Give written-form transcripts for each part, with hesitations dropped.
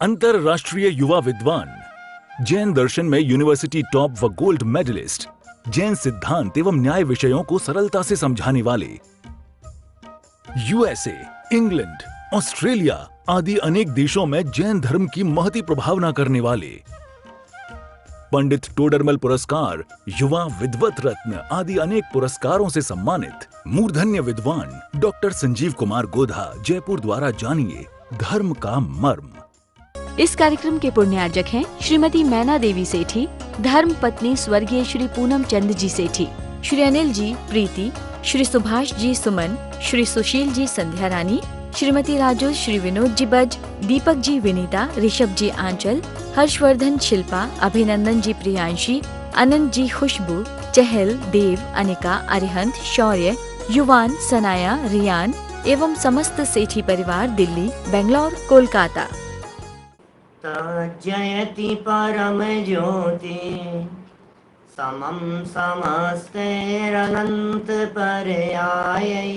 अंतरराष्ट्रीय युवा विद्वान, जैन दर्शन में यूनिवर्सिटी टॉप व गोल्ड मेडलिस्ट, जैन सिद्धांत एवं न्याय विषयों को सरलता से समझाने वाले, यूएसए, इंग्लैंड, ऑस्ट्रेलिया आदि अनेक देशों में जैन धर्म की महती प्रभावना करने वाले, पंडित टोडरमल पुरस्कार, युवा विद्वत रत्न आदि अनेक पुरस्कारों से सम्मानित मूर्धन्य विद्वान डॉक्टर संजीव कुमार गोधा जयपुर द्वारा जानिए धर्म का मर्म। इस कार्यक्रम के पुण्यार्जक हैं श्रीमती मैना देवी सेठी, धर्म पत्नी स्वर्गीय श्री पूनम चंद जी सेठी, श्री अनिल जी प्रीति, श्री सुभाष जी सुमन, श्री सुशील जी संध्या रानी, श्रीमती राजू, श्री विनोद जी बज, दीपक जी विनीता, ऋषभ जी आंचल, हर्षवर्धन शिल्पा, अभिनंदन जी प्रियांशी, अनंत जी खुशबू, चहल, देव, अनिका, अरिहंत, शौर्य, युवान, सनाया, रियान एवं समस्त सेठी परिवार दिल्ली, बेंगलोर, कोलकाता। जयति परम ज्योति समम समस्तैरनंत पर्यायै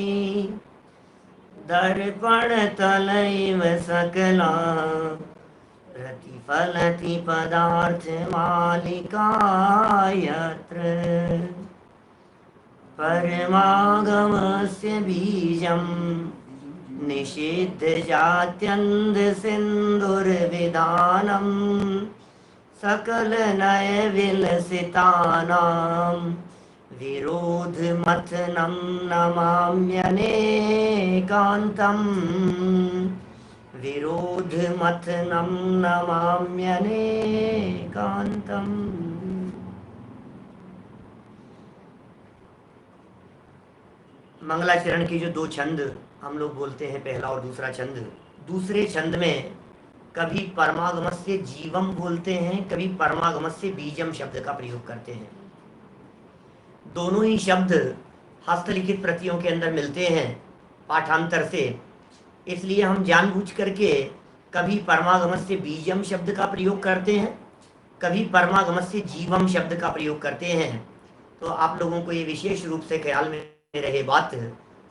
दर्पण तलैव सकला प्रतिफलति पदार्थ मालिका यत्र परमागमस्य बीजं निषिद्ध जात्यन्ध सिन्धुर्विधानं सकल नय विलसितानां विरोध मथनं नमाम्यनेकान्तम् विरोध मथनं नमाम्यनेकान्तम्। मंगलाचरण की जो दो छंद हम लोग बोलते हैं, पहला और दूसरा छंद, दूसरे छंद में कभी परमागमस्य जीवम बोलते हैं, कभी परमागमस्य बीजम शब्द का प्रयोग करते हैं। दोनों ही शब्द हस्तलिखित प्रतियों के अंदर मिलते हैं पाठांतर से, इसलिए हम जानबूझ करके कभी परमागमस्य बीजम शब्द का प्रयोग करते हैं, कभी परमागमस्य जीवम शब्द का प्रयोग करते हैं। तो आप लोगों को ये विशेष रूप से ख्याल में रहे बात,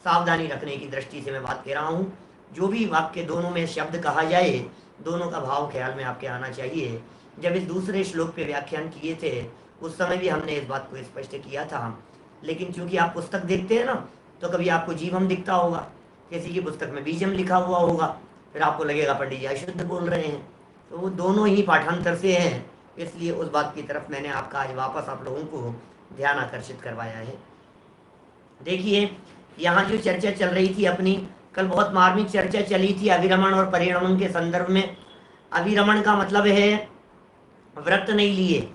सावधानी रखने की दृष्टि से मैं बात कह रहा हूँ। जो भी वाक्य दोनों में शब्द कहा जाए, दोनों का भाव ख्याल में आपके आना चाहिए। जब इस दूसरे श्लोक पे व्याख्यान किए थे उस समय भी हमने इस बात को स्पष्ट किया था, लेकिन चूंकि आप पुस्तक देखते हैं ना, तो कभी आपको जीवम दिखता होगा, किसी की पुस्तक में बीजम लिखा हुआ होगा, फिर आपको लगेगा पंडित जी अशुद्ध बोल रहे हैं। तो वो दोनों ही पाठांतर से हैं, इसलिए उस बात की तरफ मैंने आपका आज वापस आप लोगों को ध्यान आकर्षित करवाया है। देखिए, यहाँ जो चर्चा चल रही थी अपनी, कल बहुत मार्मिक चर्चा चली थी अभिरमण और परिणमन के संदर्भ में। अभिरमण का मतलब है व्रत नहीं लिए,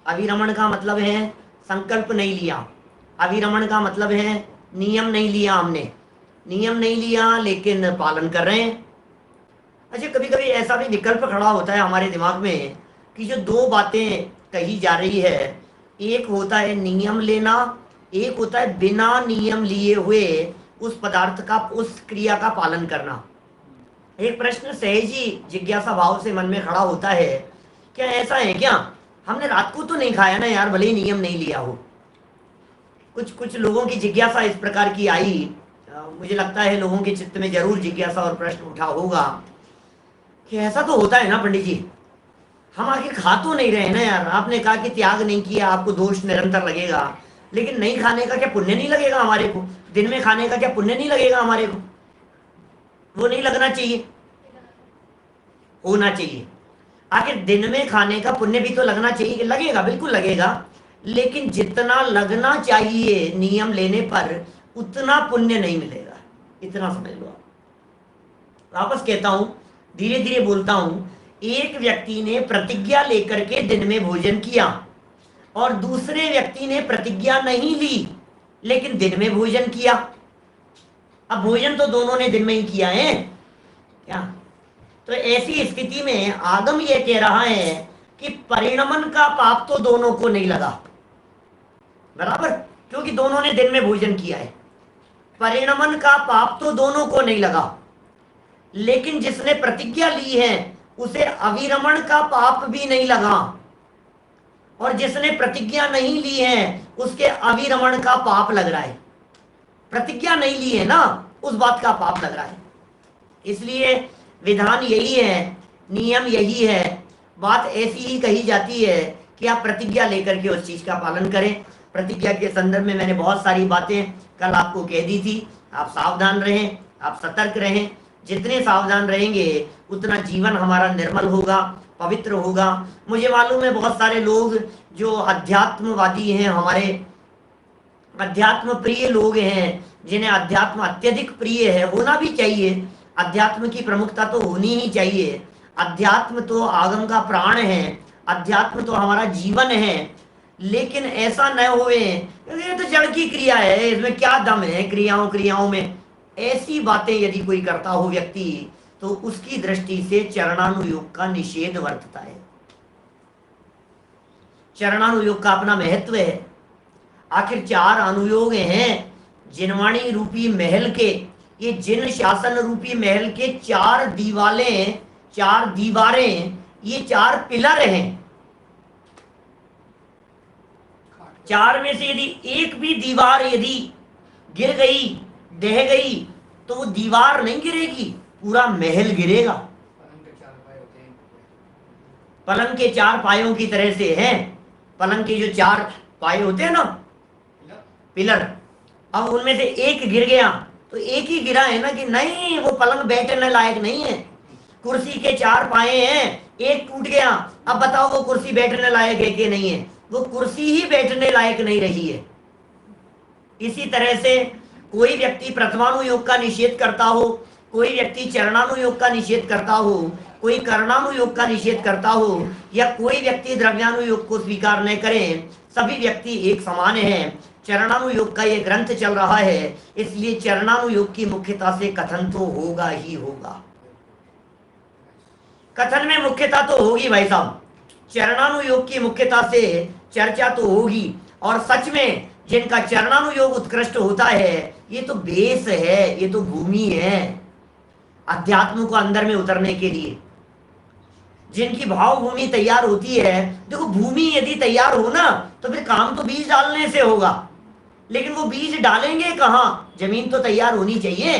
अभिरमण का मतलब है संकल्प नहीं लिया, अभिरमण का मतलब है नियम नहीं लिया, हमने नियम नहीं लिया लेकिन पालन कर रहे हैं। अच्छा, कभी कभी ऐसा भी विकल्प खड़ा होता है हमारे दिमाग में कि जो दो बातें कही जा रही है, एक होता है नियम लेना, एक होता है बिना नियम लिए हुए उस पदार्थ का, उस क्रिया का पालन करना। एक प्रश्न सहज ही जिज्ञासा भाव से मन में खड़ा होता है, क्या ऐसा है क्या, हमने रात को तो नहीं खाया ना यार, भले ही नियम नहीं लिया हो। कुछ लोगों की जिज्ञासा इस प्रकार की आई। मुझे लगता है लोगों के चित्त में जरूर जिज्ञासा और प्रश्न उठा होगा कि ऐसा तो होता है ना पंडित जी, हम आखिर खा तो नहीं रहे ना यार, आपने कहा कि त्याग नहीं किया आपको दोष निरंतर लगेगा, लेकिन नहीं खाने का क्या पुण्य नहीं लगेगा हमारे को, दिन में खाने का क्या पुण्य नहीं लगेगा हमारे को, वो नहीं लगना चाहिए, होना चाहिए। आखिर दिन में खाने का पुण्य भी तो लगना चाहिए कि लगेगा, बिल्कुल लगेगा, लेकिन जितना लगना चाहिए नियम लेने पर उतना पुण्य नहीं मिलेगा, इतना समझ लो आप। वापस कहता हूं, धीरे धीरे बोलता हूं। एक व्यक्ति ने प्रतिज्ञा लेकर के दिन में भोजन किया और दूसरे व्यक्ति ने प्रतिज्ञा नहीं ली लेकिन दिन में भोजन किया। अब भोजन तो दोनों ने दिन में ही किया है क्या? तो ऐसी स्थिति में आगम यह कह रहा है कि परिणमन का पाप तो दोनों को नहीं लगा, बराबर, क्योंकि दोनों ने दिन में भोजन किया है। परिणमन का पाप तो दोनों को नहीं लगा, लेकिन जिसने प्रतिज्ञा ली है उसे अविरमण का पाप भी नहीं लगा, और जिसने प्रतिज्ञा नहीं ली है उसके अविरमण का पाप लग रहा है। प्रतिज्ञा नहीं ली है ना, उस बात का पाप लग रहा है। इसलिए विधान यही है, नियम यही है, बात ऐसी ही कही जाती है कि आप प्रतिज्ञा लेकर के उस चीज का पालन करें। प्रतिज्ञा के संदर्भ में मैंने बहुत सारी बातें कल आपको कह दी थी। आप सावधान रहें, आप सतर्क रहें। जितने सावधान रहेंगे उतना जीवन हमारा निर्मल होगा, पवित्र होगा। मुझे मालूम है बहुत सारे लोग जो अध्यात्मवादी हैं, हमारे अध्यात्म प्रिय लोग हैं, जिन्हें अध्यात्म अत्यधिक प्रिय है, होना भी चाहिए। अध्यात्म की प्रमुखता तो होनी ही चाहिए। अध्यात्म तो आगम का प्राण है, अध्यात्म तो हमारा जीवन है। लेकिन ऐसा न होवे ये तो जड़ की क्रिया है, इसमें क्या दम है क्रियाओं में, ऐसी बातें यदि कोई करता हो व्यक्ति, तो उसकी दृष्टि से चरणानुयोग का निषेध वर्तता है। चरणानुयोग का अपना महत्व है। आखिर 4 अनुयोग हैं जिनवाणी रूपी महल के। ये जिन शासन रूपी महल के 4 दीवारें, 4 दीवारें, ये 4 पिलर हैं। 4 में से यदि एक भी दीवार यदि गिर गई, ढह गई, तो वो दीवार नहीं गिरेगी, पूरा महल गिरेगा। पलंग के 4 पायों की तरह से है। पलंग के जो 4 पाए होते हैं ना, पिलर, अब उनमें से एक गिर गया तो एक ही गिरा है ना, कि नहीं वो पलंग बैठने लायक नहीं है। कुर्सी के 4 पाए हैं, एक टूट गया, अब बताओ वो कुर्सी बैठने लायक है कि नहीं है? वो कुर्सी ही बैठने लायक नहीं रही है। इसी तरह से कोई व्यक्ति प्रथमानुयोग का निषेध करता हो, कोई व्यक्ति चरणानुयोग का निषेध करता हो, कोई कर्णानुयोग का निषेध करता हो, या कोई व्यक्ति द्रव्यानुयोग को स्वीकार न करें, सभी व्यक्ति एक समान हैं। चरणानुयोग का ये ग्रंथ चल रहा है, इसलिए चरणानुयोग की मुख्यता से कथन तो होगा ही होगा। कथन में मुख्यता तो होगी भाई साहब, चरणानुयोग की मुख्यता से चर्चा तो होगी। और सच में जिनका चरणानुयोग उत्कृष्ट होता है, ये तो बेस है, ये तो भूमि है अध्यात्म को अंदर में उतरने के लिए। जिनकी भाव भूमि तैयार होती है, देखो भूमि यदि तैयार हो ना, तो फिर काम तो बीज डालने से होगा, लेकिन वो बीज डालेंगे कहाँ? जमीन तो तैयार होनी चाहिए।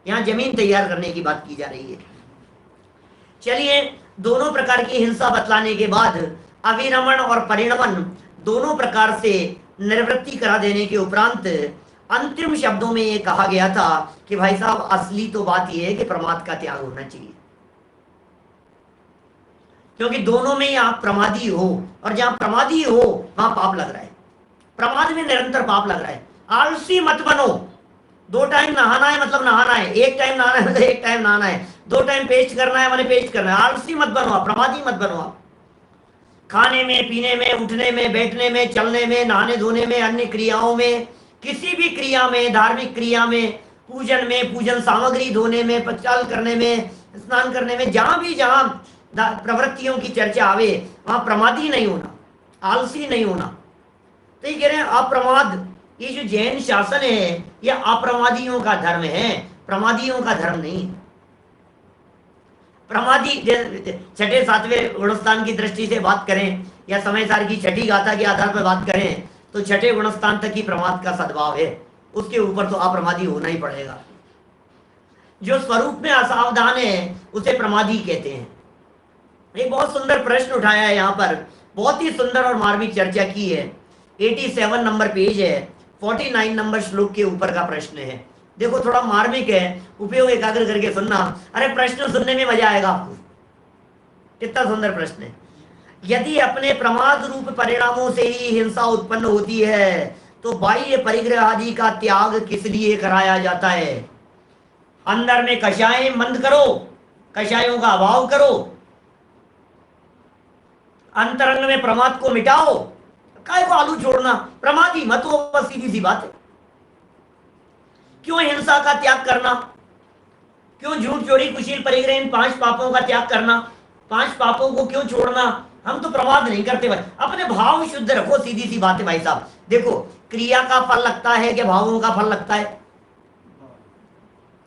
यहाँ जमीन तैयार करने की बात की जा रही है। चलिए, दोनों प्रकार की हिंसा बतलाने के बाद अविरमण और परिणमन दोनों प्रकार से निवृत्ति करा देने के उपरांत अंतिम शब्दों में ये कहा गया था कि भाई साहब असली तो बात यह है कि प्रमाद का त्याग होना चाहिए, क्योंकि दोनों में आप प्रमादी हो, और जहां प्रमादी हो वहां पाप लग रहा है। प्रमाद में निरंतर पाप लग रहा है। आलसी मत बनो। 2 टाइम नहाना है मतलब नहाना है, 1 टाइम नहाना है मतलब 1 टाइम नहाना है, 2 टाइम पेस्ट करना है मैंने पेस्ट करना है। आलसी मत बनो आप, प्रमादी मत बनो आप। खाने में, पीने में, उठने में, बैठने में, चलने में, नहाने धोने में, अन्य क्रियाओं में, किसी भी क्रिया में, धार्मिक क्रिया में, पूजन में, पूजन सामग्री धोने में, पचाल करने में, स्नान करने में, जहां भी जहां प्रवृत्तियों की चर्चा आवे वहां प्रमादी नहीं होना, आलसी नहीं होना। तो ये कह रहे हैं अप्रमाद, ये जो जैन शासन है यह अप्रमादियों का धर्म है, प्रमादियों का धर्म नहीं। प्रमादी 6ठे 7वें गुणस्थान की दृष्टि से बात करें, या समय सार की 6ठी गाथा के आधार पर बात करें, तो 6ठे गुणस्थान तक ही प्रमाद का सद्भाव है, उसके ऊपर तो अप्रमादी होना ही पड़ेगा। जो स्वरूप में असावधान है उसे प्रमादी कहते हैं। एक बहुत सुंदर प्रश्न उठाया है यहाँ पर, बहुत ही सुंदर और मार्मिक चर्चा की है। 87 नंबर पेज है, 49 नंबर श्लोक के ऊपर का प्रश्न है। देखो थोड़ा मार्मिक है, उपयोग एकाग्र करके सुनना। अरे प्रश्न सुनने में मजा आएगा आपको, कितना सुंदर प्रश्न है। यदि अपने प्रमाद रूप परिणामों से ही हिंसा उत्पन्न होती है, तो बाह्य परिग्रह आदि का त्याग किस लिए कराया जाता है? अंदर में कषाय बंद करो, कषायों का अभाव करो, अंतरंग में प्रमाद को मिटाओ। काय को आलू छोड़ना, प्रमादी मत हो, बस सीधी सी बात है। क्यों हिंसा का त्याग करना? क्यों झूठ चोरी कुशील परिग्रह इन 5 पापों का त्याग करना? 5 पापों को क्यों छोड़ना? हम तो प्रमाद नहीं करते भाई, अपने भाव शुद्ध रखो, सीधी सी बात है भाई साहब। देखो क्रिया का फल लगता है कि भावों का फल लगता है?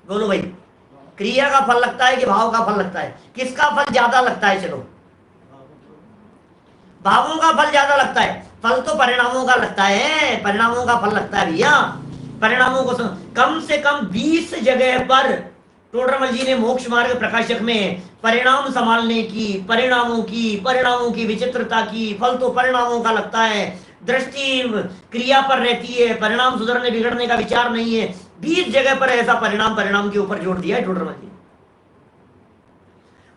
बोलो भाई, क्रिया का फल लगता है कि भाव का फल लगता है? किसका फल ज्यादा लगता है? चलो, भावों का फल ज्यादा लगता है। फल तो परिणामों का लगता है, परिणामों का फल लगता है भैया। परिणामों को कम से कम 20 जगह पर टोडरमल जी ने मोक्ष मार्ग प्रकाशक में परिणाम संभालने की, परिणामों की विचित्रता की, फल तो परिणामों का लगता है, दृष्टि क्रिया पर रहती है, परिणाम सुधरने बिगड़ने का विचार नहीं है, 20 जगह पर ऐसा परिणाम के ऊपर जोड़ दिया है टोडरमल जी।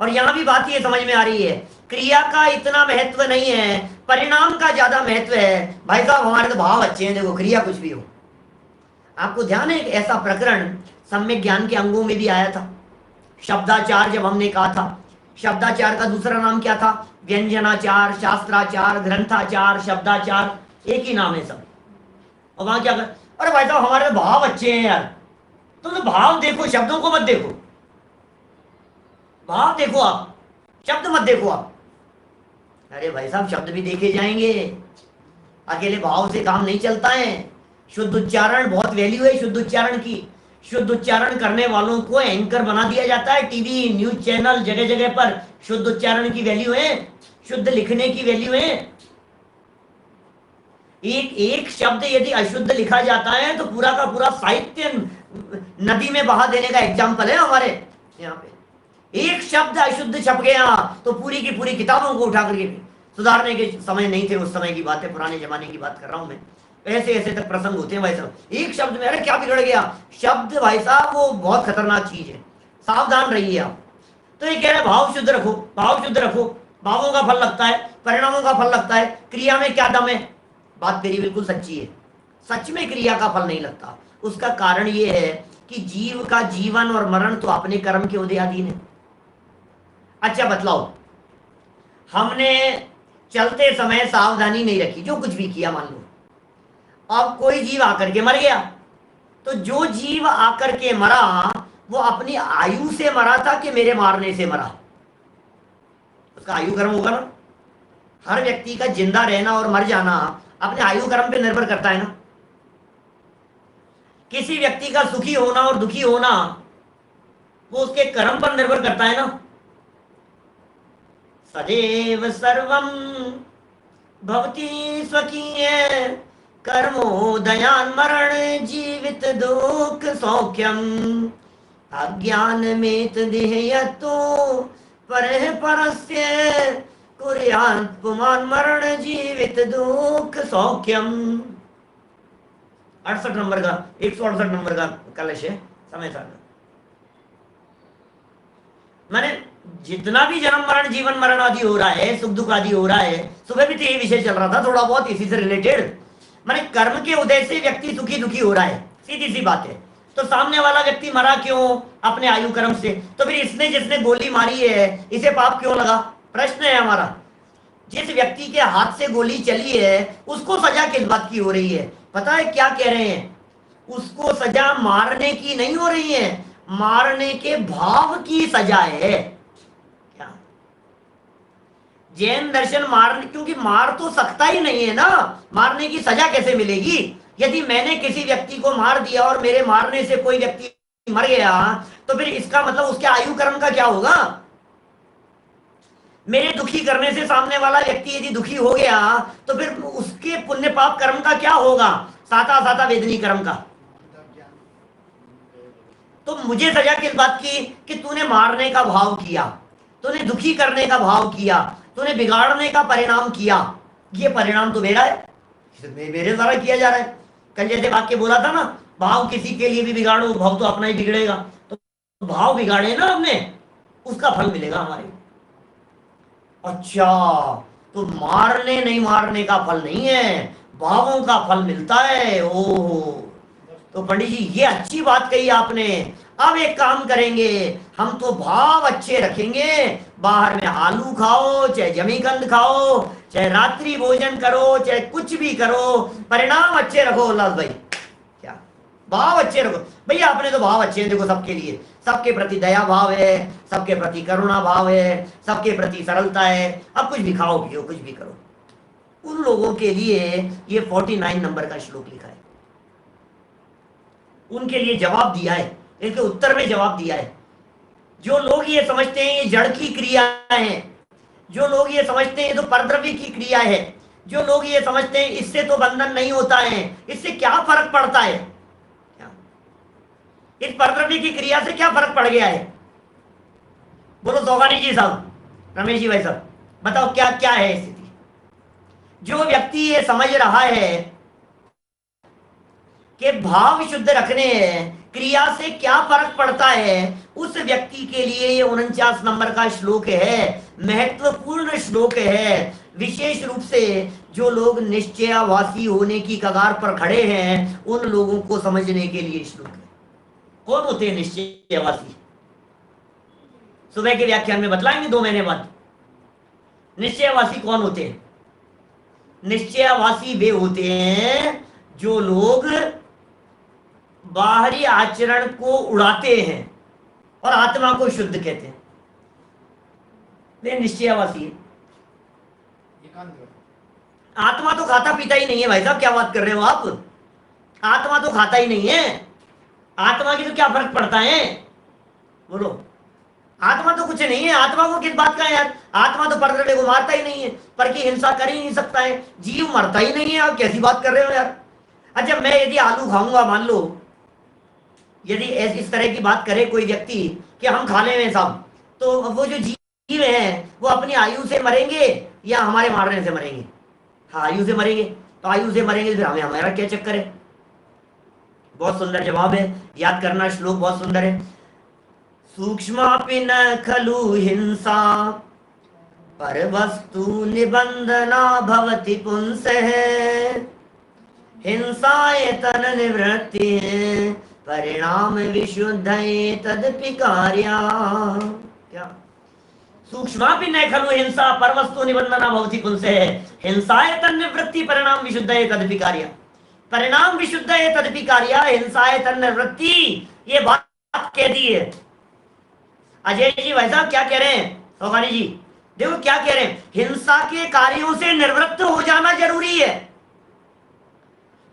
और यहां भी बात ये समझ में आ रही है, क्रिया का इतना महत्व नहीं है, परिणाम का ज्यादा महत्व है। भाई साहब हमारे तो भाव अच्छे हैं, देखो क्रिया कुछ भी हो। आपको ध्यान है, एक ऐसा प्रकरण सम्यक ज्ञान के अंगों में भी आया था, शब्दाचार। जब हमने कहा था शब्दाचार का दूसरा नाम क्या था, व्यंजनाचार, शास्त्राचार, ग्रंथाचार, शब्दाचार, एक ही नाम है सब। और वहां क्या कर, अरे भाई साहब हमारे भाव अच्छे हैं यार, तुम तो भाव देखो, शब्दों को मत देखो। भाव देखो आप, शब्द मत देखो आप। अरे भाई साहब शब्द भी देखे जाएंगे, अकेले भाव से काम नहीं चलता है। शुद्ध उच्चारण बहुत वैल्यू है शुद्ध उच्चारण की। शुद्ध उच्चारण करने वालों को एंकर बना दिया जाता है, टीवी न्यूज चैनल जगह जगह पर। शुद्ध उच्चारण की वैल्यू है, शुद्ध लिखने की वैल्यू है। एक शब्द यदि अशुद्ध लिखा जाता है तो पूरा का पूरा साहित्य नदी में बहा देने का एग्जाम्पल है हमारे यहाँ पे। एक शब्द अशुद्ध छप गया तो पूरी की पूरी किताबों को उठा करके, सुधारने के समय नहीं थे उस समय की बात है, पुराने जमाने की बात कर रहा हूं मैं। ऐसे ऐसे तक प्रसंग होते हैं भाई साहब, एक शब्द में अरे क्या बिगड़ गया। शब्द भाई साहब वो बहुत खतरनाक चीज है, सावधान रहिए आप। तो ये कह रहे भाव शुद्ध रखो, भाव शुद्ध रखो, भावों का फल लगता है, परिणामों का फल लगता है, क्रिया में क्या दम है। बात मेरी बिल्कुल सच्ची है, सच में क्रिया का फल नहीं लगता। उसका कारण ये है कि जीव का जीवन और मरण तो अपने कर्म के उदयाधीन है। अच्छा बतलाओ, हमने चलते समय सावधानी नहीं रखी, जो कुछ भी किया मान लो, अब कोई जीव आकर के मर गया, तो जो जीव आकर के मरा वो अपनी आयु से मरा था कि मेरे मारने से मरा, उसका आयु कर्म होगा ना। हर व्यक्ति का जिंदा रहना और मर जाना अपने आयु कर्म पे निर्भर करता है ना। किसी व्यक्ति का सुखी होना और दुखी होना वो उसके कर्म पर निर्भर करता है ना। सदैव सर्वं भवति स्वकीय कर्मोदयान मरण जीवित दुख सौख्यम अज्ञान में देहयतो परः परस्य कुर्यात् पुमान् मरण जीवित दुख सौख्यम। 68 नंबर का 168 नंबर का कलश है समय सागर। माने जितना भी जन्म मरण जीवन मरण आदि हो रहा है, सुख दुख आदि हो रहा है, सुबह भी तो यही विषय चल रहा था थोड़ा बहुत इसी से रिलेटेड। माने कर्म के उदय से व्यक्ति सुखी दुखी हो रहा है, सीधी सी बात है। तो सामने वाला व्यक्ति मरा क्यों, अपने आयु कर्म से। तो फिर इसने जिसने गोली मारी है इसे पाप क्यों लगा, प्रश्न है हमारा। जिस व्यक्ति के हाथ से गोली चली है उसको सजा किस बात की हो रही है, पता है क्या कह रहे हैं, उसको सजा मारने की नहीं हो रही है, मारने के भाव की सजा है। क्या जैन दर्शन मारने, क्योंकि मार तो सकता ही नहीं है ना, मारने की सजा कैसे मिलेगी। यदि मैंने किसी व्यक्ति को मार दिया और मेरे मारने से कोई व्यक्ति मर गया तो फिर इसका मतलब उसके आयु कर्म का क्या होगा। मेरे दुखी करने से सामने वाला व्यक्ति यदि दुखी हो गया तो फिर उसके पुण्य पाप कर्म का क्या होगा, साता साता वेदनी कर्म का। तो मुझे सजा किस बात की कि तूने मारने का भाव किया, तूने दुखी करने का भाव किया, तूने बिगाड़ने का परिणाम किया। ये परिणाम तो मेरा है, मेरे द्वारा किया जा रहा है। कल जैसे वाक्य बोला था ना, भाव किसी के लिए भी बिगाड़ो भाव तो अपना ही बिगड़ेगा। तो भाव बिगाड़े ना हमने, उसका फल मिलेगा हमारे। अच्छा तो मारने नहीं मारने का फल नहीं है, भावों का फल मिलता है। ओह तो पंडित जी ये अच्छी बात कही आपने। अब एक काम करेंगे, हम तो भाव अच्छे रखेंगे, बाहर में आलू खाओ चाहे जमीकंद खाओ चाहे रात्रि भोजन करो चाहे कुछ भी करो, परिणाम अच्छे रखो। उल्लास भाई क्या भाव अच्छे रखो भैया, आपने तो भाव अच्छे हैं देखो सबके लिए, सबके प्रति दया भाव है, सबके प्रति करुणा भाव है, सबके प्रति सरलता है। अब कुछ भी खाओ पियो कुछ भी करो। उन लोगों के लिए ये 49 नंबर का श्लोक लिखा है, उनके लिए जवाब दिया है, इनके उत्तर में जवाब दिया है। जो लोग ये समझते हैं ये जड़ की क्रिया है, जो लोग ये समझते हैं ये तो परद्रव्य की क्रिया है, जो लोग ये समझते हैं इससे तो बंधन नहीं होता है, इससे क्या फर्क पड़ता है, इस परद्रव्य की क्रिया से क्या फर्क पड़ गया है? बोलो सोगानी जी साहब, रमेश जी भाई साहब, बताओ क्या क्या है स्थिति? जो व्यक्ति ये समझ रहा है कि भाव शुद्ध रखने हैं, क्रिया से क्या फर्क पड़ता है, उस व्यक्ति के लिए ये 49 नंबर का श्लोक है, महत्वपूर्ण श्लोक है। विशेष रूप से जो लोग निश्चयावासी होने की कगार पर खड़े हैं, उन लोगों को समझने के लिए श्लोक है। कौन होते हैं निश्चयवासी? सुबह के व्याख्यान में बतलाएंगे 2 महीने बाद। निश्चयवासी कौन होते हैं? निश्चयवासी वे होते हैं जो लोग बाहरी आचरण को उड़ाते हैं और आत्मा को शुद्ध कहते हैं, वे निश्चयवासी है। आत्मा तो खाता पीता ही नहीं है भाई साहब, क्या बात कर रहे हो आप? आत्मा तो खाता ही नहीं है, आत्मा की तो क्या फर्क पड़ता है? बोलो, आत्मा तो कुछ नहीं है, आत्मा को किस बात का है यार? आत्मा तो परद्रव्य को मारता ही नहीं है, पर की हिंसा कर ही नहीं सकता है, जीव मरता ही नहीं है, आप कैसी बात कर रहे हो यार? अच्छा, मैं यदि आलू खाऊंगा, मान लो यदि इस तरह की बात करे कोई व्यक्ति कि हम खा ले साहब, तो वो जो जीव हैं वो अपनी आयु से मरेंगे या हमारे मारने से मरेंगे? हाँ, आयु से मरेंगे। तो आयु से मरेंगे तो फिर हमें हमारा क्या चक्कर है? बहुत सुंदर जवाब है, याद करना, श्लोक बहुत सुंदर है। सूक्ष्मापि न खलु हिंसा पर वस्तु निबंधना भवति पुंसः, हिंसाए तन निवृत्ति परिणाम विशुद्ध तदपि कार्या। क्या? सूक्ष्मापि न खलु हिंसा पर वस्तु निबंधना भवति पुंसः, हिंसाए तन निवृत्ति परिणाम विशुद्ध तदपि कार्या। परिणाम विशुद्ध तदपि कार्या, हिंसाए तन निवृत्ति, ये बात कह दी है। अजय जी भाई साहब क्या कह रहे हैं? सोगानी जी देखो क्या कह रहे हैं, हिंसा के कार्यों से निवृत्त हो जाना जरूरी है।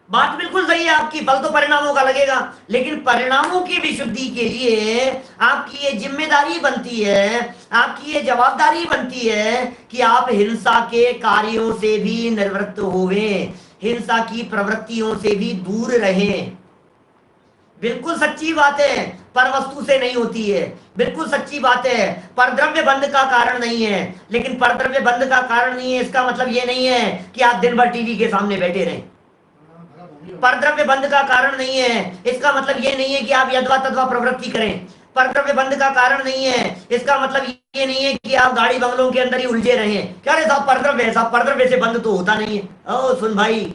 बात बिल्कुल सही है आपकी, फल तो परिणामों का लगेगा, लेकिन परिणामों की विशुद्धि के लिए आपकी ये जिम्मेदारी बनती है, आपकी ये जवाबदारी बनती है कि आप हिंसा के कार्यों से भी निवृत्त होवें, हिंसा की प्रवृत्तियों से भी दूर रहें। बिल्कुल सच्ची बात है, पर वस्तु से नहीं होती है, बिल्कुल सच्ची बात है, पर द्रव्य बंध का कारण नहीं है। लेकिन पर द्रव्य बंध का कारण नहीं है, इसका मतलब ये नहीं है कि आप दिन भर टीवी के सामने बैठे रहें। पर द्रव्य बंध का कारण नहीं है, इसका मतलब ये नहीं है कि आप यद्वा तद्वा प्रवृत्ति करें। पर द्रव्य बंध का कारण नहीं है, इसका मतलब ये नहीं है कि आप गाड़ी बंगलों के अंदर ही उलझे रहें। क्या रे साहब, परद्रव्य है साहब, परद्रव्य से बंध तो होता नहीं है। ओ सुन भाई,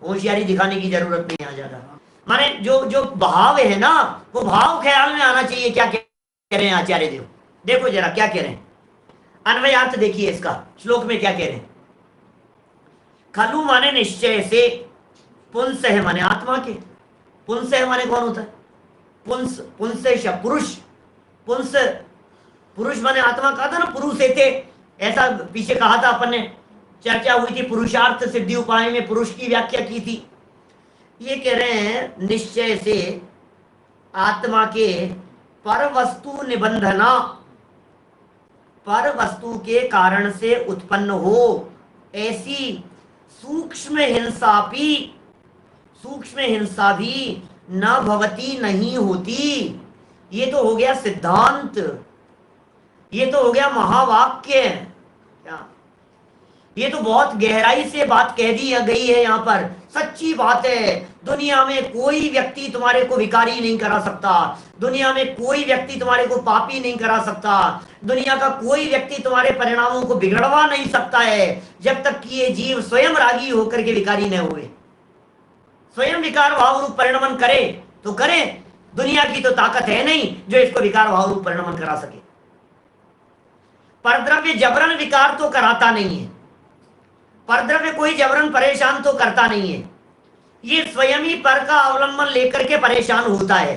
होशियारी दिखाने की जरूरत नहीं आ जाता। माने जो भाव है ना, वो भाव ख्याल में आना चाहिए। क्या कह रहे हैं आचार्य देव? देखो जरा क्या कह रहे हैं, अन्वयार्थ देखिए इसका, श्लोक में क्या कह रहे हैं। खलु माने निश्चय से, पुंस है माने आत्मा के। पुंस है माने कौन होता है? पुंस, पुंस पुरुष, पुंस पुरुष माने आत्मा। कहा था ना पुरुष थे, ऐसा पीछे कहा था अपन ने, चर्चा हुई थी, पुरुषार्थ सिद्धि उपाय में पुरुष की व्याख्या की थी। ये कह रहे हैं निश्चय से आत्मा के पर वस्तु निबंधना, पर वस्तु के कारण से उत्पन्न हो ऐसी सूक्ष्म हिंसा भी न भवती, नहीं होती। ये तो हो गया सिद्धांत, ये तो हो गया महावाक्य। क्या? ये तो बहुत गहराई से बात कह दी गई है यहाँ पर, सच्ची बात है। दुनिया में कोई व्यक्ति तुम्हारे को विकारी नहीं करा सकता, दुनिया में कोई व्यक्ति तुम्हारे को पापी नहीं करा सकता, दुनिया का कोई व्यक्ति तुम्हारे परिणामों को बिगड़वा नहीं सकता है, जब तक कि ये जीव स्वयं रागी होकर के विकारी न हुए। स्वयं विकार भाव रूप परिणमन करे तो करे, दुनिया की तो ताकत है नहीं जो इसको विकार भाव रूप परिणमन करा सके। परद्रव्य जबरन विकार तो कराता नहीं है, परद्रव्य कोई जबरन परेशान तो करता नहीं है, ये स्वयं ही पर का अवलंबन लेकर के परेशान होता है।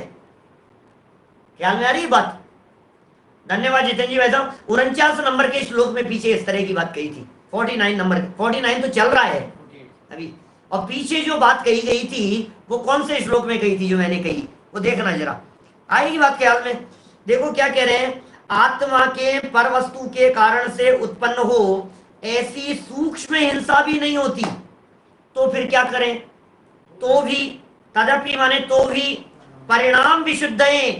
ख्याल में आ रही बात? धन्यवाद जितेंद्र जी। वैसा 49 नंबर के श्लोक में पीछे इस तरह की बात कही थी। 49 नंबर, 49 तो चल रहा है अभी, और पीछे जो बात कही गई थी वो कौन से श्लोक में कही थी जो मैंने कही, वो देखना जरा, आएगी बात ख्याल में। देखो क्या कह रहे हैं, आत्मा के पर वस्तु के कारण से उत्पन्न हो ऐसी सूक्ष्म हिंसा भी नहीं होती, तो फिर क्या करें? तो भी, तदपि माने तो भी, परिणाम विशुद्धये,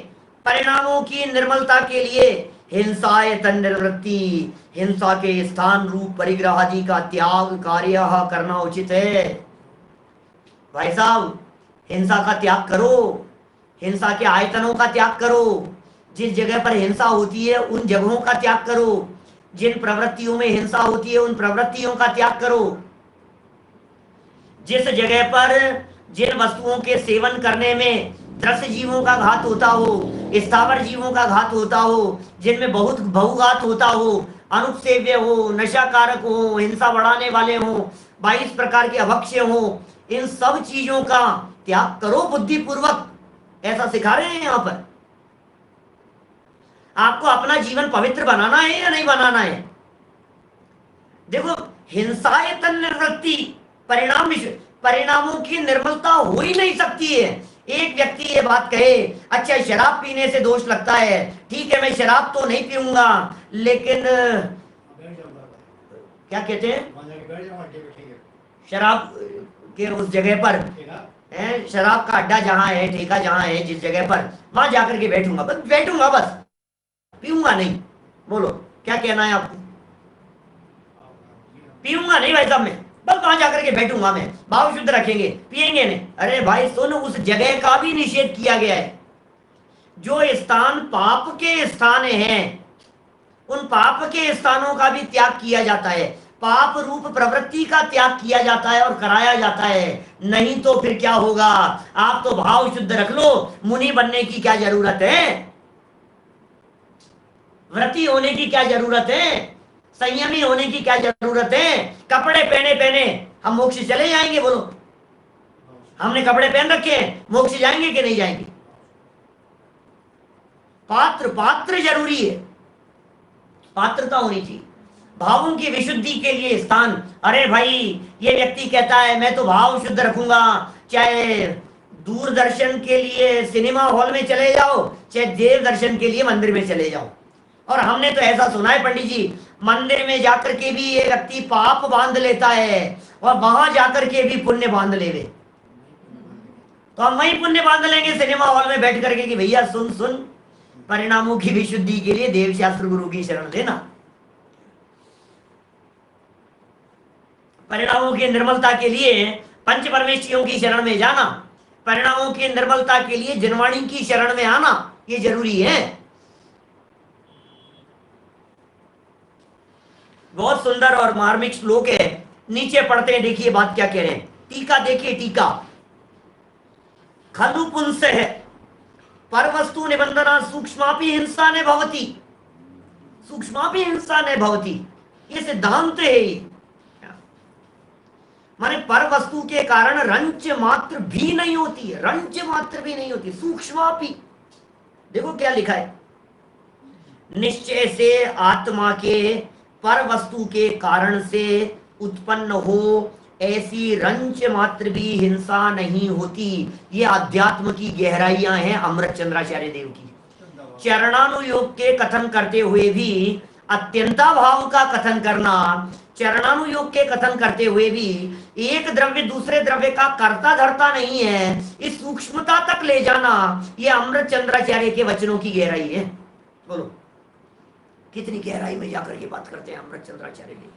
परिणामों की निर्मलता के लिए हिंसाय तन्निवृत्ति, हिंसा के स्थान रूप परिग्रह आदि का त्याग कार्य करना उचित है। भाई साहब, हिंसा का त्याग करो, हिंसा के आयतनों का त्याग करो, जिस जगह पर हिंसा होती है उन जगहों का त्याग करो, जिन प्रवृत्तियों में हिंसा होती है उन प्रवृत्तियों का त्याग करो। जिस जगह पर जिन वस्तुओं के सेवन करने में दृश्य जीवों का घात होता हो, स्थावर जीवों का घात होता हो, जिनमें बहुत बहुघात होता हो, अनुपसेव्य हो, नशाकारक हो, हिंसा बढ़ाने वाले हो, 22 प्रकार के अभक्ष्य हो, इन सब चीजों का त्याग करो बुद्धिपूर्वक, ऐसा सिखा रहे हैं यहां पर। आपको अपना जीवन पवित्र बनाना है या नहीं बनाना है? देखो, हिंसाए तन्निवृत्ति, परिणामों की निर्मलता हो ही नहीं सकती है। एक व्यक्ति ये बात कहे, अच्छा शराब पीने से दोष लगता है, ठीक है मैं शराब तो नहीं पीऊंगा, लेकिन क्या कहते हैं, शराब के उस जगह पर है, शराब का अड्डा जहां है, ठेका जहां है, जिस जगह पर, वहां जाकर के बैठूंगा, बस पीऊंगा नहीं। बोलो क्या कहना है आपको? पीऊंगा नहीं भाई साहब, मैं बस वहां जाकर के बैठूंगा, मैं भाव शुद्ध रखेंगे, पिएंगे नहीं। अरे भाई सुन, उस जगह का भी निषेध किया गया है। जो स्थान पाप के स्थान हैं, उन पाप के स्थानों का भी त्याग किया जाता है, पाप रूप प्रवृत्ति का त्याग किया जाता है और कराया जाता है। नहीं तो फिर क्या होगा? आप तो भाव शुद्ध रख लो, मुनि बनने की क्या जरूरत है, व्रती होने की क्या जरूरत है, संयमी होने की क्या जरूरत है? कपड़े पहने पहने हम मोक्ष चले जाएंगे? बोलो, हमने कपड़े पहन रखे हैं, मोक्ष जाएंगे कि नहीं जाएंगे? पात्र जरूरी है, पात्रता होनी चाहिए, भावों की विशुद्धि के लिए स्थान। अरे भाई, ये व्यक्ति कहता है मैं तो भाव शुद्ध रखूंगा, चाहे दूरदर्शन के लिए सिनेमा हॉल में चले जाओ, चाहे देव दर्शन के लिए मंदिर में चले जाओ। और हमने तो ऐसा सुना है पंडित जी, मंदिर में जाकर के भी ये व्यक्ति पाप बांध लेता है और वहां जाकर के भी पुण्य बांध लेवे। तो हम वही पुण्य बांध लेंगे सिनेमा हॉल में बैठ करके कि भैया सुन सुन, परिणामों की विशुद्धि के लिए देव शास्त्र गुरु की शरण लेना, परिणामों की निर्मलता के लिए पंच परमेष्ठियों की शरण में जाना, परिणामों की निर्मलता के लिए जनवाणी की शरण में आना, ये जरूरी है। बहुत सुंदर और मार्मिक श्लोक है, नीचे पढ़ते हैं, देखिए बात क्या कह रहे हैं। टीका देखिए, टीका, खलु पुंस है पर वस्तु निबंधना सूक्ष्मापि हिंसा ने भवती, सूक्ष्मापि हिंसा ने भवती, ये सिद्धांत है। माने पर वस्तु के कारण रंच मात्र भी नहीं होती है, रंच मात्र भी नहीं होती, सूक्ष्मापि। देखो क्या लिखा है, निश्चय से आत्मा के पर वस्तु के कारण से उत्पन्न हो ऐसी रंच मात्र भी हिंसा नहीं होती। ये अध्यात्म की गहराइयां हैं अमृत चंद्राचार्य देव की। चरणानुयोग के कथन करते हुए भी अत्यंता भाव का कथन करना, चरणानुयोग के कथन करते हुए भी एक द्रव्य दूसरे द्रव्य का कर्ता धर्ता नहीं है, इस सूक्ष्मता तक ले जाना, ये अमृत चंद्राचार्य के वचनों की गहराई है। बोलो कितनी गहराई में जाकर के बात करते हैं अमृत चंद्राचार्य जी।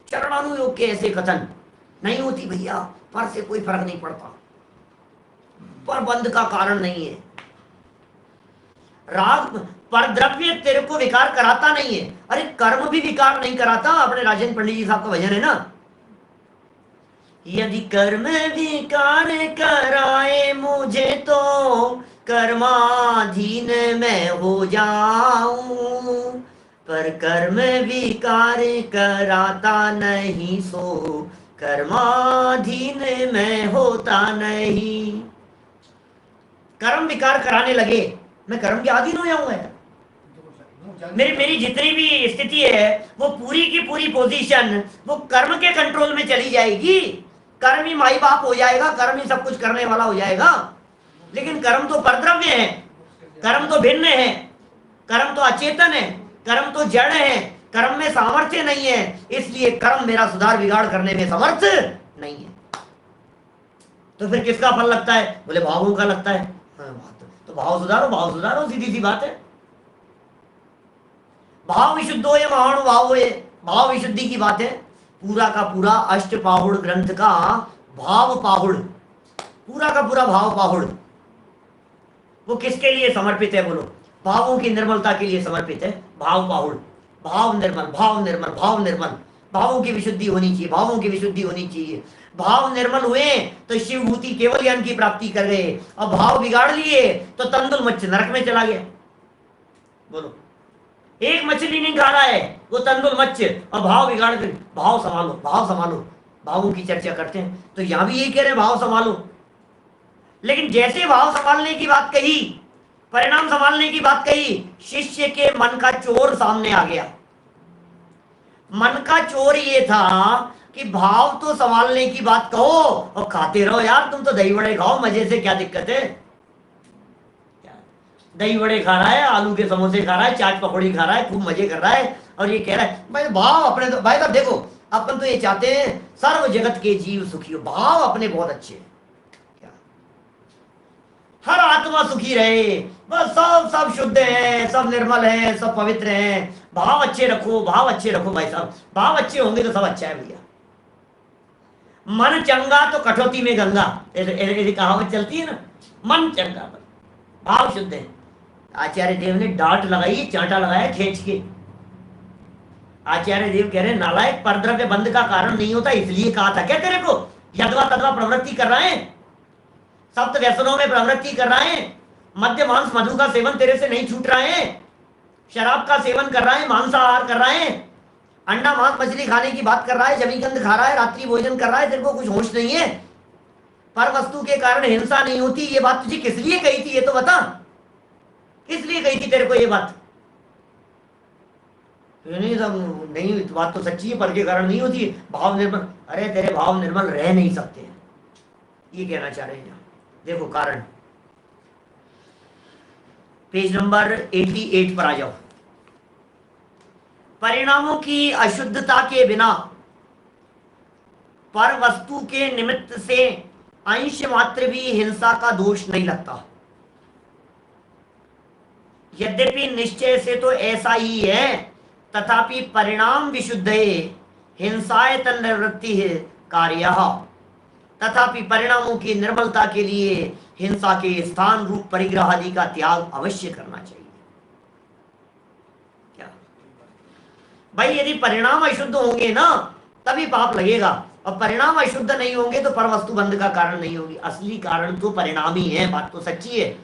चरणानुयोग के ऐसे कथन नहीं होती भैया, पर से कोई फर्क नहीं पड़ता, पर बंध का कारण नहीं है, राग पर द्रव्य तेरे को विकार कराता नहीं है। अरे कर्म भी विकार नहीं कराता, अपने राजेंद्र पंडित जी साहब का भजन है ना, यदि कर्म विकार कराए मुझे तो कर्माधीन मैं हो जाऊं, पर कर्म विकार कराता नहीं सो कर्माधीन मैं होता नहीं। कर्म विकार कराने लगे मैं कर्म के अधीन हो जाऊंगा। मेरी जितनी भी स्थिति है वो पूरी की पूरी पोजीशन वो कर्म के कंट्रोल में चली जाएगी। कर्म ही माई बाप हो जाएगा, कर्म ही सब कुछ करने वाला हो जाएगा। लेकिन कर्म तो परद्रव्य है, कर्म तो भिन्न है, कर्म तो अचेतन है, कर्म तो जड़ है, कर्म में सामर्थ्य नहीं है, इसलिए कर्म मेरा सुधार बिगाड़ करने में समर्थ नहीं है। तो फिर किसका फल लगता है? बोले भावों का लगता है। तो भाव सुधारो, सीधी सी बात है। भाव विशुद्धो ये महानुभावो, ये भाव विशुद्धि की बात है। पूरा का पूरा अष्टपाहुड़ ग्रंथ का भाव पाहुड़, पूरा का पूरा भाव पाहुड़ वो किसके लिए समर्पित है बोलो? भावों की निर्मलता के लिए समर्पित है। भाव पाहुड़, भाव निर्मल, भाव निर्मल, भाव निर्मल, भावों की विशुद्धि होनी चाहिए, भावों की विशुद्धि होनी चाहिए। भाव निर्मल हुए तो शिवभूति केवल ज्ञान की प्राप्ति कर गए, और भाव बिगाड़ लिए तो तंदुल मच्छ नरक में चला गया। बोलो, एक मछली नहीं खा रहा है वो तंदुल मच्छ, और भाव बिगाड़ कर। भाव संभालो, भाव संभालो, भावों की चर्चा करते हैं तो यहां भी यही कह रहे हैं भाव संभालो। लेकिन जैसे भाव संभालने की बात कही, परिणाम संभालने की बात कही, शिष्य के मन का चोर सामने आ गया। मन का चोर ये था कि भाव तो संभालने की बात कहो और खाते रहो यार, तुम तो दही बड़े खाओ मजे से, क्या दिक्कत है? दही बड़े खा रहा है, आलू के समोसे खा रहा है, चाट पकौड़ी खा रहा है, खूब मजे कर रहा है, और ये कह रहा है भाई भाव अपने। तो भाई साहब देखो, अपन तो ये चाहते हैं सर्व जगत के जीव सुखी हो, भाव अपने बहुत अच्छे हैं, हर आत्मा सुखी रहे, बस सब शुद्ध है, सब निर्मल है, सब पवित्र है। भाव अच्छे रखो, भाव अच्छे रखो भाई साहब, भाव अच्छे होंगे तो सब अच्छा है भैया। मन चंगा तो कठौती में गंगा, ऐसी कहावत चलती है ना, मन चंगा भाव शुद्ध है। आचार्य देव ने डांट लगाई, चांटा लगाया खींच के। आचार्य देव कह रहे नालायक, परद्रव्य बंध का कारण नहीं होता, इसलिए कहा था क्या तेरे को? यदवा तदवा प्रवृत्ति कर रहा है, सप्त व्यसनों में प्रवृत्ति कर रहा है, मद्य मांस मधु का सेवन तेरे से नहीं छूट रहा है, शराब का सेवन कर रहा है, मांसाहार कर रहा है, अंडा मांस मछली खाने की बात कर रहा है, जमीगंध खा रहा है, रात्रि भोजन कर रहा है, तेरे को कुछ होश नहीं है, पर वस्तु के कारण हिंसा नहीं होती। ये बात तुझे किस लिए कही थी, ये तो बता, किस लिए कही थी तेरे को ये बात? नहीं सब नहीं, बात तो सच्ची है, पर के कारण नहीं होती, भाव निर्मल। अरे तेरे भाव निर्मल रह नहीं सकते, ये कहना चाह रहे हैं। देखो कारण, पेज नंबर 88 पर आ जाओ। परिणामों की अशुद्धता के बिना पर वस्तु के निमित्त से अंश मात्र भी हिंसा का दोष नहीं लगता। यद्यपि निश्चय से तो ऐसा ही है, तथापि परिणाम विशुद्ध हिंसाए तन्निवृत्ति है कार्य, तथापि परिणामों की निर्मलता के लिए हिंसा के स्थान रूप परिग्रह आदि का त्याग अवश्य करना चाहिए। क्या भाई, यदि परिणाम अशुद्ध होंगे ना तभी पाप लगेगा, और परिणाम अशुद्ध नहीं होंगे तो पर वस्तु बंध का कारण नहीं होगी। असली कारण तो परिणाम ही है, बात तो सच्ची है,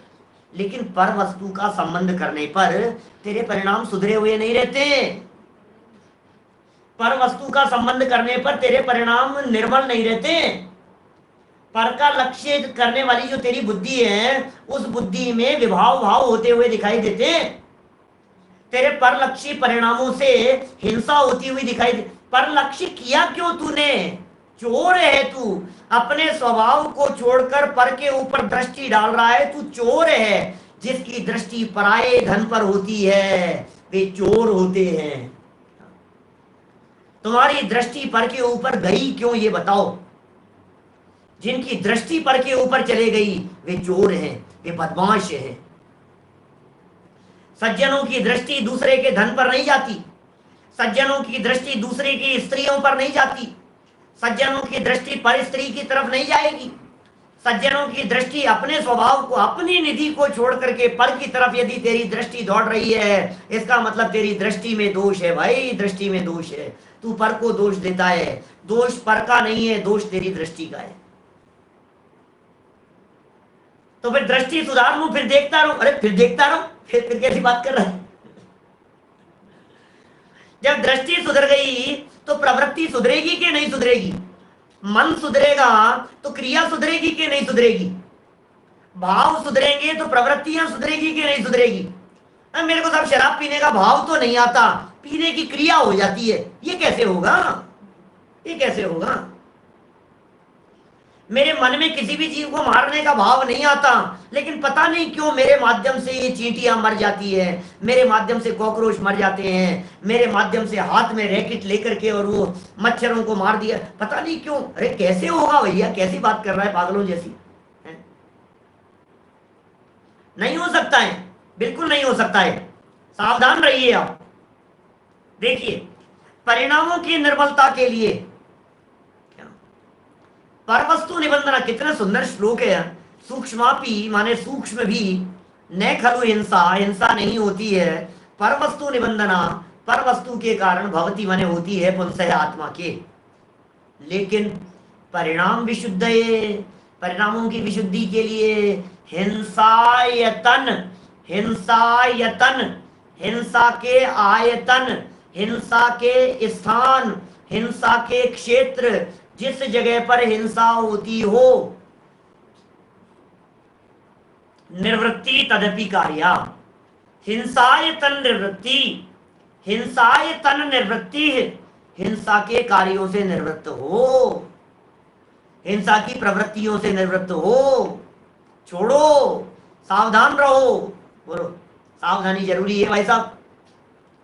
लेकिन पर वस्तु का संबंध करने पर तेरे परिणाम सुधरे हुए नहीं रहते। पर वस्तु का संबंध करने पर तेरे परिणाम निर्मल नहीं रहते। पर का लक्ष्य करने वाली जो तेरी बुद्धि है, उस बुद्धि में विभाव भाव होते हुए दिखाई देते। तेरे पर लक्ष्य परिणामों से हिंसा होती हुई दिखाई दे। पर लक्ष्य किया क्यों तूने? चोर है तू, अपने स्वभाव को छोड़कर पर के ऊपर दृष्टि डाल रहा है, तू चोर है। जिसकी दृष्टि पराये धन पर होती है वे चोर होते हैं। तुम्हारी दृष्टि पर के ऊपर गई क्यों, ये बताओ। जिनकी दृष्टि पर के ऊपर चले गई वे चोर हैं, वे बदमाश हैं। सज्जनों की दृष्टि दूसरे के धन पर नहीं जाती, सज्जनों की दृष्टि दूसरे की स्त्रियों पर नहीं जाती, सज्जनों की दृष्टि पर स्त्री की तरफ नहीं जाएगी। सज्जनों की दृष्टि अपने स्वभाव को, अपनी निधि को छोड़ करके पर की तरफ यदि तेरी दृष्टि दौड़ रही है, इसका मतलब तेरी दृष्टि में दोष है भाई, दृष्टि में दोष है। तू पर को दोष देता है, दोष पर का नहीं है, दोष तेरी दृष्टि का है। तो फिर दृष्टि सुधार लूं, फिर देखता रहूं। अरे फिर देखता रहूं, फिर कैसी बात कर रहा है? जब दृष्टि सुधर गई तो प्रवृत्ति सुधरेगी कि नहीं सुधरेगी? मन सुधरेगा तो क्रिया सुधरेगी कि नहीं सुधरेगी? भाव सुधरेंगे तो प्रवृत्तियां सुधरेगी कि नहीं सुधरेगी? मेरे को सब शराब पीने का भाव तो नहीं आता, पीने की क्रिया हो जाती है। ये कैसे होगा? ये कैसे होगा? मेरे मन में किसी भी जीव को मारने का भाव नहीं आता, लेकिन पता नहीं क्यों मेरे माध्यम से ये चींटियां मर जाती है, मेरे माध्यम से कॉकरोच मर जाते हैं, मेरे माध्यम से हाथ में रैकेट लेकर के और वो मच्छरों को मार दिया, पता नहीं क्यों। अरे कैसे होगा भैया, कैसी बात कर रहा है पागलों जैसी है? नहीं हो सकता है, बिल्कुल नहीं हो सकता है। सावधान रहिए आप। देखिए, परिणामों की निर्बलता के लिए परवस्तु निबंधना, कितना सुंदर श्लोक है। सूक्ष्मापि माने सूक्ष्म भी, न खलु हिंसा, हिंसा नहीं होती है। परवस्तु निबंधना, पर वस्तु के कारण भवती माने होती है पुंसः आत्मा के। लेकिन परिणाम विशुद्ध है, परिणामों की विशुद्धि के लिए हिंसायतन, हिंसायतन, हिंसा के आयतन, हिंसा के स्थान, हिंसा के क्षेत्र, जिस जगह पर हिंसा होती हो, निर्वृत्ति तदपि कार्या। हिंसायतन निवृत्ति, हिंसायतन निवृत्ति, हिंसा के कार्यों से निवृत्त हो, हिंसा की प्रवृत्तियों से निवृत्त हो, छोड़ो, सावधान रहो। बोलो, सावधानी जरूरी है भाई साहब।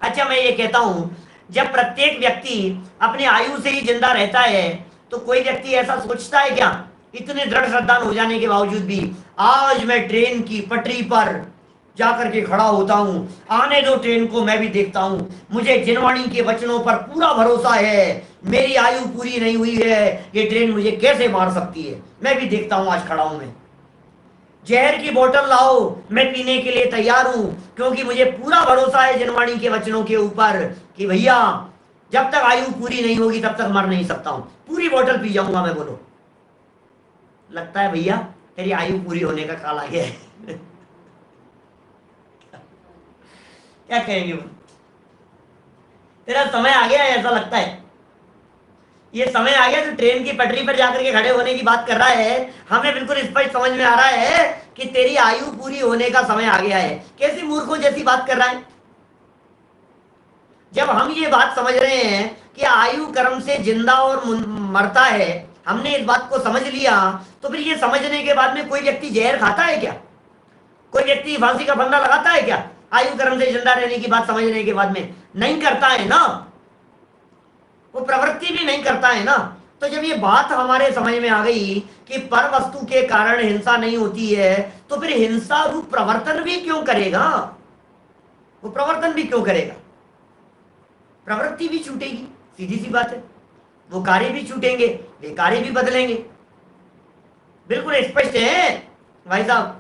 अच्छा, मैं ये कहता हूं, जब प्रत्येक व्यक्ति अपनी आयु से ही जिंदा रहता है, तो कोई व्यक्ति ऐसा सोचता है क्या, इतने दृढ़ श्रद्धान हो जाने के बावजूद भी, आज मैं ट्रेन की पटरी पर जाकर के खड़ा होता हूं, आने दो ट्रेन को, मैं भी देखता हूं, मुझे जिनवाणी के वचनों पर पूरा भरोसा है, मेरी आयु पूरी नहीं हुई है, ये ट्रेन मुझे कैसे मार सकती है, मैं भी देखता हूं, आज खड़ा हूं मैं। जहर की बोतल लाओ, मैं पीने के लिए तैयार हूं, क्योंकि मुझे पूरा भरोसा है जिनवाणी के वचनों के ऊपर कि भैया जब तक आयु पूरी नहीं होगी तब तक मर नहीं सकता हूं, पूरी बोतल पी जाऊंगा मैं। बोलो, लगता है भैया तेरी आयु पूरी होने का काल आ गया है। क्या कहेंगे, तेरा समय आ गया है, ऐसा लगता है ये समय आ गया, तो ट्रेन की पटरी पर जाकर के खड़े होने की बात कर रहा है। हमें बिल्कुल स्पष्ट समझ में आ रहा है कि तेरी आयु पूरी होने का समय आ गया है। कैसी मूर्खों जैसी बात कर रहा है। जब हम ये बात समझ रहे हैं कि आयु कर्म से जिंदा और मरता है, हमने इस बात को समझ लिया, तो फिर ये समझने के बाद में कोई व्यक्ति जहर खाता है क्या, कोई व्यक्ति फांसी का फंदा लगाता है क्या, आयु कर्म से जिंदा रहने की बात समझने के बाद में? नहीं करता है ना, वो प्रवृत्ति भी नहीं करता है ना। तो जब ये बात हमारे समझ में आ गई कि पर वस्तु के कारण हिंसा नहीं होती है, तो फिर हिंसा रूप प्रवर्तन भी क्यों करेगा, वो प्रवर्तन भी क्यों करेगा, प्रवृत्ति भी छूटेगी, सीधी सी बात है। वो कार्य भी छूटेंगे, वे कार्य भी बदलेंगे। बिल्कुल स्पष्ट है भाई साहब।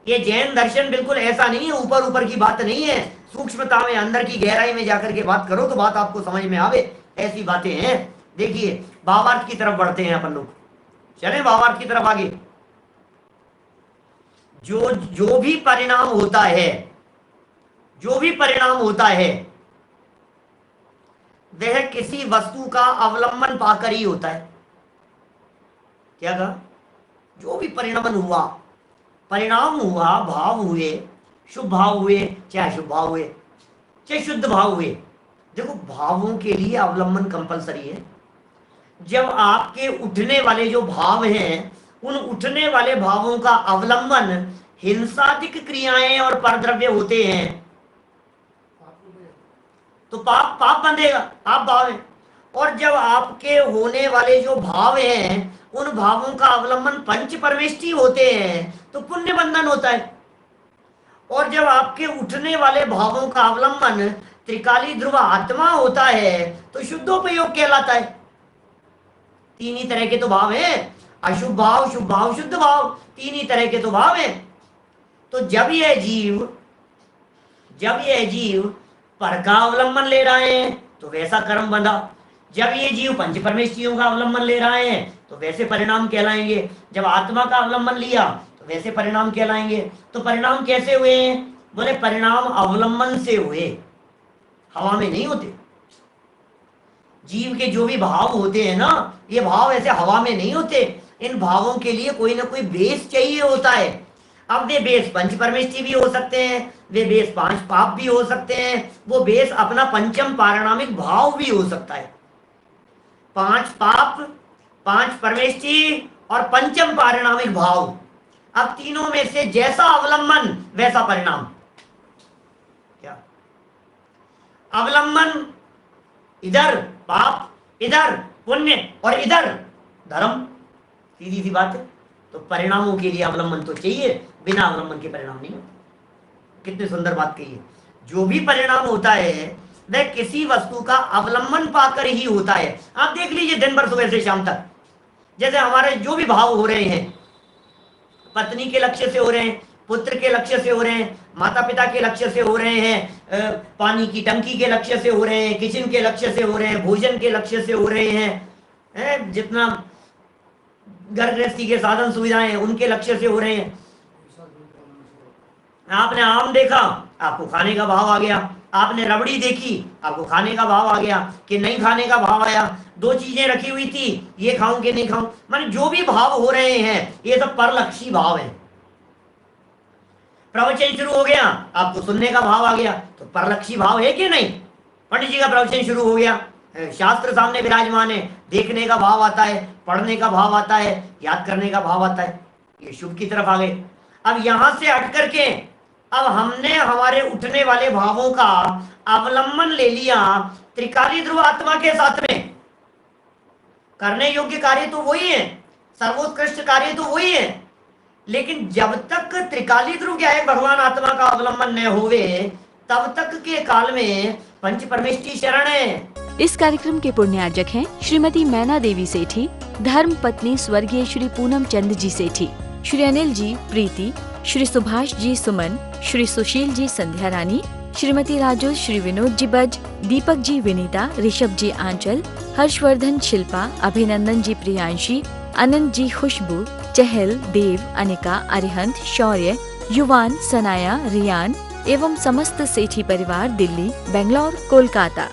ये जैन दर्शन बिल्कुल ऐसा नहीं है, ऊपर ऊपर की बात नहीं है, सूक्ष्मता में, अंदर की गहराई में जाकर के बात करो तो बात आपको समझ में आवे, ऐसी बातें हैं। देखिए, भावार्थ की तरफ बढ़ते हैं अपन लोग, चलें भावार्थ की तरफ आगे। जो भी परिणाम होता है, जो भी परिणाम होता है, वह किसी वस्तु का अवलंबन पाकर ही होता है। क्या कहा? जो भी परिणाम हुआ, परिणाम हुआ, भाव हुए, शुभ भाव हुए चाहे अशुभ भाव हुए, चाहे शुद्ध भाव हुए। देखो, भावों के लिए अवलंबन कंपलसरी है। जब आपके उठने वाले जो भाव हैं, उन उठने वाले भावों का अवलंबन हिंसात्मक क्रियाएं और परद्रव्य होते हैं, तो पाप पाप बंधेगा, पाप भाव है। और जब आपके होने वाले जो भाव हैं, उन भावों का अवलंबन पंच परमेष्टि होते हैं, तो पुण्य बंधन होता है। और जब आपके उठने वाले भावों का अवलंबन त्रिकाली ध्रुव आत्मा होता है, तो शुद्धोपयोग कहलाता है। तीन ही तरह के तो भाव हैं, अशुभ भाव, शुभ भाव, शुद्ध भाव, तीन ही तरह के तो भाव हैं। तो जब यह जीव पर का अवलंबन ले रहा है तो वैसा कर्म बंधा, जब ये जीव पंच परमेष्टियों का अवलंबन ले रहा है तो वैसे परिणाम कहलाएंगे, जब आत्मा का अवलंबन लिया तो वैसे परिणाम कहलाएंगे। तो परिणाम कैसे हुए हैं? बोले परिणाम अवलंबन से हुए, हवा में नहीं होते। जीव के जो भी भाव होते हैं ना, ये भाव ऐसे हवा में नहीं होते, इन भावों के लिए कोई ना कोई बेस चाहिए होता है। अब वे बेस पंच परमेष्टि भी हो सकते हैं, वे बेस पांच पाप भी हो सकते हैं, वो बेस अपना पंचम पारिणामिक भाव भी हो सकता है। पांच पाप, पांच परमेष्टि और पंचम पारिणामिक भाव, अब तीनों में से जैसा अवलंबन वैसा परिणाम। क्या अवलंबन? इधर पाप, इधर पुण्य और इधर धर्म, सीधी सी बात है। तो परिणामों के लिए अवलंबन तो चाहिए, बिना अवलंबन के परिणाम नहीं होते। कितनी सुंदर बात कही है। जो भी परिणाम होता है वह किसी वस्तु का अवलंबन पाकर ही होता है। आप देख लीजिए दिन भर सुबह से शाम तक, जैसे हमारे जो भी भाव हो रहे हैं, पत्नी के लक्ष्य से हो रहे हैं, पुत्र के लक्ष्य से हो रहे हैं, माता पिता के लक्ष्य से हो रहे हैं, पानी की टंकी के लक्ष्य से हो रहे हैं, किचन के लक्ष्य से हो रहे हैं, भोजन के लक्ष्य से हो रहे हैं, जितना घर गृहस्थी के साधन सुविधाएं हैं उनके लक्ष्य से हो रहे हैं। आपने आम देखा, आपको खाने का भाव आ गया। आपने रबड़ी देखी, आपको खाने का भाव आ गया कि नहीं खाने का भाव आया। दो चीजें रखी हुई थी, ये खाऊं कि नहीं खाऊं। माने जो भी भाव हो रहे हैं ये सब परलक्षी भाव हैं। प्रवचन शुरू हो गया, आपको सुनने का भाव आ गया, तो परलक्षी भाव है कि नहीं। पंडित जी का प्रवचन शुरू हो गया, शास्त्र सामने विराजमान है, देखने का भाव आता है, पढ़ने का भाव आता है, याद करने का भाव आता है, ये शुभ की तरफ आ गए। अब यहां से हट करके अब हमने हमारे उठने वाले भावों का अवलंबन ले लिया त्रिकाली ध्रुव आत्मा के साथ में। करने योग्य कार्य तो वही है, सर्वोत्कृष्ट कार्य तो वही है, लेकिन जब तक त्रिकाली ध्रुव क्या है भगवान आत्मा का अवलंबन न होवे तब तक के काल में पंच परमेष्टि शरण है। इस कार्यक्रम के पुण्यार्जक हैं श्रीमती मैना देवी सेठी, धर्म पत्नी स्वर्गीय श्री पूनम चंद जी सेठी, श्री अनिल जी प्रीति, श्री सुभाष जी सुमन, श्री सुशील जी संध्या रानी, श्रीमती राजू, श्री विनोद जी बज, दीपक जी विनीता, ऋषभ जी आंचल, हर्षवर्धन शिल्पा, अभिनंदन जी प्रियांशी, अनंत जी खुशबू, चहल, देव, अनिका, अरिहंत, शौर्य, युवान, सनाया, रियान एवं समस्त सेठी परिवार दिल्ली, बेंगलोर, कोलकाता।